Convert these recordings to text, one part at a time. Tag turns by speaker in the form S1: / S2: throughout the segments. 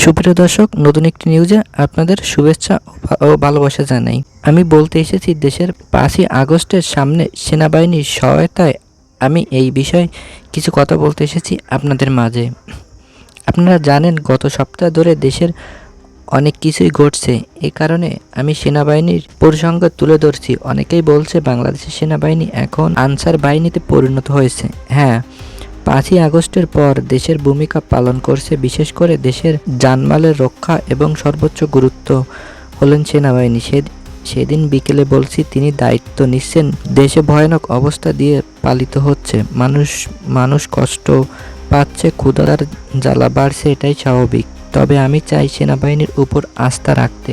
S1: সুপ্রিয় দর্শক, নতুন একটি নিউজে আপনাদের শুভেচ্ছা ও ভালোবাসা জানাই। আমি বলতে এসেছি দেশের 5ই আগস্টের সামনে সেনাবাহিনীর সহায়তায় আমি এই বিষয়ে কিছু কথা বলতে এসেছি আপনাদের মাঝে। আপনারা জানেন গত সপ্তাহ ধরে দেশের অনেক কিছুই ঘটছে। এই কারণে আমি সেনাবাহিনীর প্রসঙ্গ তুলে ধরছি। অনেকেই বলছে বাংলাদেশের সেনাবাহিনী এখন আনসার বাহিনীতে পরিণত হয়েছে। হ্যাঁ, 5ই আগস্টের পর দেশের ভূমিকা পালন করছে, বিশেষ করে দেশের জানমালের রক্ষা এবং সর্বোচ্চ গুরুত্ব হলেন সেনাবাহিনী। সেদিন বিকেলে বলছি তিনি দায়িত্ব নিচ্ছেন। দেশে ভয়ানক অবস্থা দিয়ে পালিত হচ্ছে, মানুষ কষ্ট পাচ্ছে, ক্ষুধার জ্বালা বাড়ছে, এটাই স্বাভাবিক। তবে আমি চাই সেনাবাহিনীর উপর আস্থা রাখতে,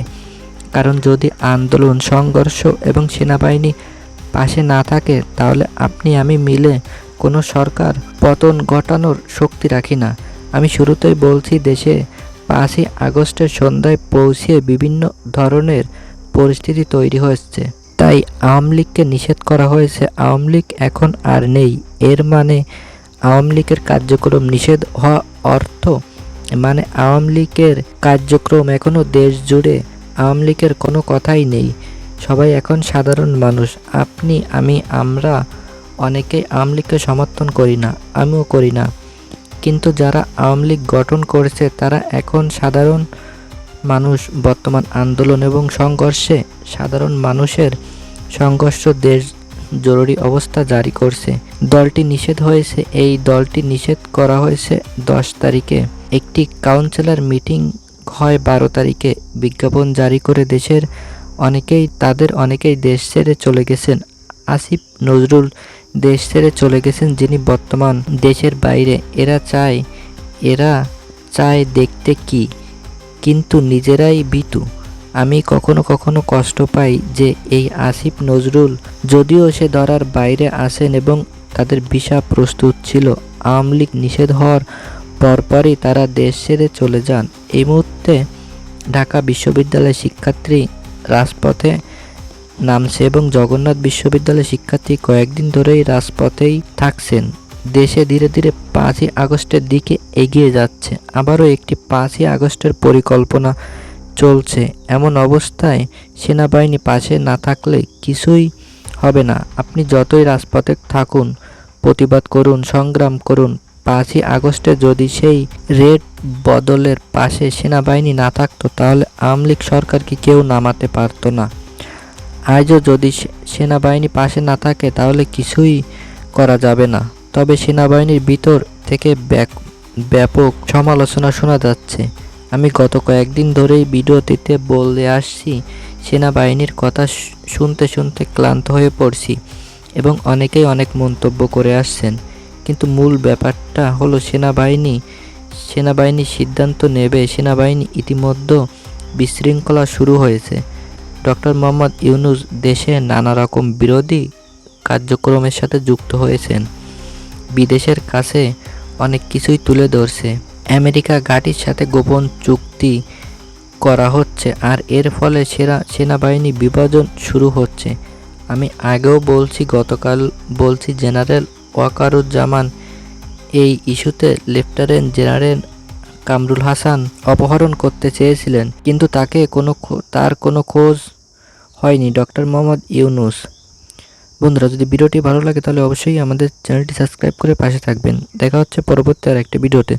S1: কারণ যদি আন্দোলন, সংঘর্ষ এবং সেনাবাহিনী পাশে না থাকে তাহলে আপনি আমি মিলে কোনো সরকার পতন ঘটানোর শক্তি রাখি না। আমি শুরুতেই বলছি, দেশে 5ই আগস্টের সন্ধ্যায় পৌঁছে বিভিন্ন ধরনের পরিস্থিতি তৈরি হয়েছে। তাই আওয়ামী লীগকে নিষেধ করা হয়েছে। আওয়ামী লীগ এখন আর নেই। এর মানে আওয়ামী লীগের কার্যক্রম নিষেধ হওয়া অর্থ মানে আওয়ামী লীগের কার্যক্রম এখনও দেশ জুড়ে আওয়ামী লীগের কোনো কথাই নেই। সবাই এখন সাধারণ মানুষ। আপনি, আমি, আমরা অনেকেই আওয়ামী লীগকে সমর্থন করি না, আমিও করি না। কিন্তু যারা আওয়ামী লীগ গঠন করেছে তারা এখন সাধারণ মানুষ। বর্তমান আন্দোলন এবং সংঘর্ষে সাধারণ মানুষের সংঘর্ষ দেশ জরুরি অবস্থা জারি করছে। দলটি নিষেধ হয়েছে। এই দলটি নিষেধ করা হয়েছে 10 তারিখে। একটি কাউন্সিলর মিটিং হয় 12 তারিখে। বিজ্ঞাপন জারি করে দেশের অনেকেই দেশ ছেড়ে চলে গেছেন। আসিফ নজরুল দেশ ছেড়ে চলে গেছেন, যিনি বর্তমান দেশের বাইরে। এরা চায় দেখতে কি, কিন্তু নিজেরাই ভীতু। আমি কখনো কখনো কষ্ট পাই যে এই আসিফ নজরুল, যদিও সে ধরার বাইরে আসেন এবং তাদের ভিসা প্রস্তুত ছিল, আওয়ামী লীগ নিষেধ হওয়ার পরপরই তারা দেশ ছেড়ে চলে যান। এই মুহূর্তে ঢাকা বিশ্ববিদ্যালয়ের শিক্ষার্থী রাজপথে নামছে এবং জগন্নাথ বিশ্ববিদ্যালয়ের শিক্ষার্থী কয়েকদিন ধরেই রাজপথেই থাকছেন। দেশে ধীরে ধীরে 5ই আগস্টের দিকে এগিয়ে যাচ্ছে। আবারও একটি 5ই আগস্টের পরিকল্পনা চলছে। এমন অবস্থায় সেনাবাহিনী পাশে না থাকলে কিছুই হবে না। আপনি যতই রাজপথে থাকুন, প্রতিবাদ করুন, সংগ্রাম করুন, 5ই আগস্টে যদি সেই রেড বদলের পাশে সেনাবাহিনী না থাকতো তাহলে আওয়ামী লীগ সরকারকে কেউ নামাতে পারতো না। আজও যদি সেনাবাহিনী পাশে না থাকে তাহলে কিছুই করা যাবে না। তবে সেনাবাহিনীর ভিতর থেকে ব্যাপক সমালোচনা শোনা যাচ্ছে। আমি গত কয়েকদিন ধরেই ভিডিওটিতে বলে আসছি, সেনাবাহিনীর কথা শুনতে শুনতে ক্লান্ত হয়ে পড়ছি এবং অনেকেই অনেক মন্তব্য করে আসছেন। কিন্তু মূল ব্যাপারটা হলো সেনাবাহিনী সিদ্ধান্ত নেবে। সেনাবাহিনী ইতিমধ্যে বিশৃঙ্খলা শুরু হয়েছে। ডক্টর মোহাম্মদ ইউনূস দেশে নানা রকম বিরোধী কার্যক্রমের সাথে যুক্ত হয়েছেন। বিদেশের কাছে অনেক কিছুই তুলে ধরছে। আমেরিকা ঘাঁটির সাথে গোপন চুক্তি করা হচ্ছে, আর এর ফলে সেনাবাহিনী বিভাজন শুরু হচ্ছে। আমি আগেও বলছি, গতকাল বলছি, জেনারেল ওয়াকারুজ্জামান এই ইস্যুতে লেফটেন্যান্ট জেনারেল কামরুল হাসান অপহরণ করতে চেয়েছিলেন, কিন্তু তার কোনো খোঁজ হয়নি ডক্টর মোহাম্মদ ইউনূস। বন্ধুরা, যদি ভিডিওটি ভালো লাগে তাহলে অবশ্যই আমাদের চ্যানেলটি সাবস্ক্রাইব করে পাশে থাকবেন। দেখা হচ্ছে পরবর্তী আর একটা ভিডিওতে।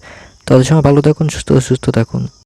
S1: ততক্ষণ ভালো থাকুন, সুস্থ থাকুন।